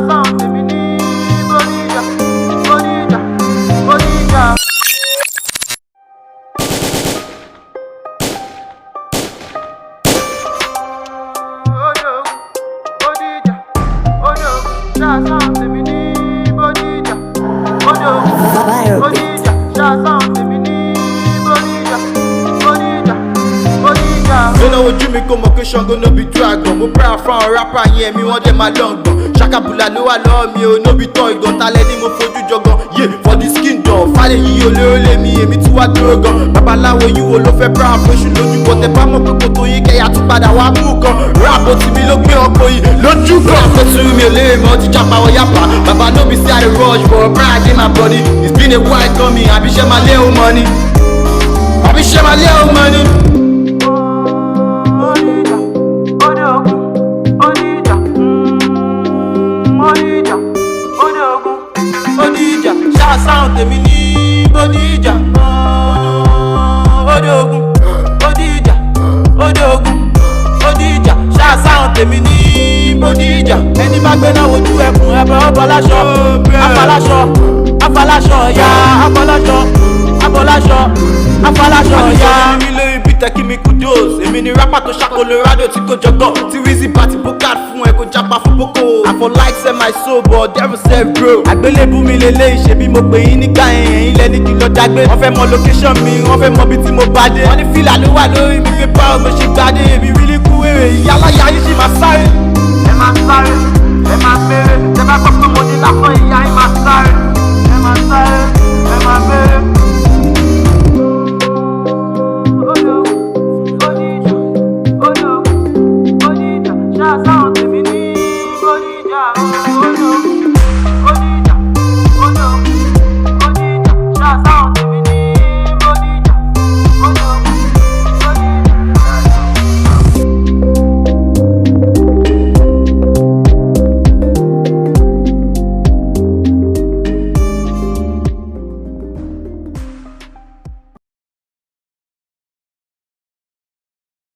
sound tèmi ní Bodija, Bodija, Bodija. Bodija, sound tèmi ní Bodija, Bodija, sound tèmi ní Bodija, Bodija, Bodija. Don't know what you make come occasion gonna be dragon. Mo proud from rapper yeah me want them my long gun. Shakabula no I love me no be toy gun. Talent ni mo fojú jọgan. Yeah for the skin dog. Fale yi olóòlè mi èmi tún wá dúró gan. Babaláwo yìí wo ló fẹ́ proud fún oṣù lójú bọ̀ tẹ bá mọ̀ pé kò tó yín kẹ́yà tún padà wá mú kan. Ráàbò tí mi ló gbé ọkọ yìí lójú kan. Àfẹ́sùn mi ò lè mọ̀ ti jápa wọ yàpá. Baba no be say I dey rush but pride in my body. It's been a while coming. Àbíṣẹ́ máa lé o money. Àbíṣẹ́ máa lé o money. Bodija, sound tèmi ní Bodija, Odogun, Bodija, Odogun, Bodija, sound tèmi ní Bodija. Ẹni bá gbé náà wojú ẹkùn ẹbẹ ọbọláṣọ, afọláṣọ, afọláṣọ ya, afọláṣọ, afọláṣọ, afọláṣọ ya. Mi lórí bí tẹ́kí mi kudos, èmi ni rapper tó ṣàkólórádò tí kò jọgọ́, tí Wizzy party bókàd fún ẹ kó jápa fún boko. I for like say my soul but devil say bro. Àgbélébú mi lélẹ̀ ìṣe bí mo pè yín nígbà ẹ̀yìn ilẹ̀ ní kí lọ dágbé. Wọ́n fẹ́ mọ location mi, wọ́n fẹ́ mọ bí tí mo bá dé. Wọ́n ní fìlà ló wà lórí mi pé báwo mo ṣe gbádé. Èmi rí ní kú èrè ìyá aláya yìí ṣì máa sáré. Ẹ máa sáré, ẹ máa pé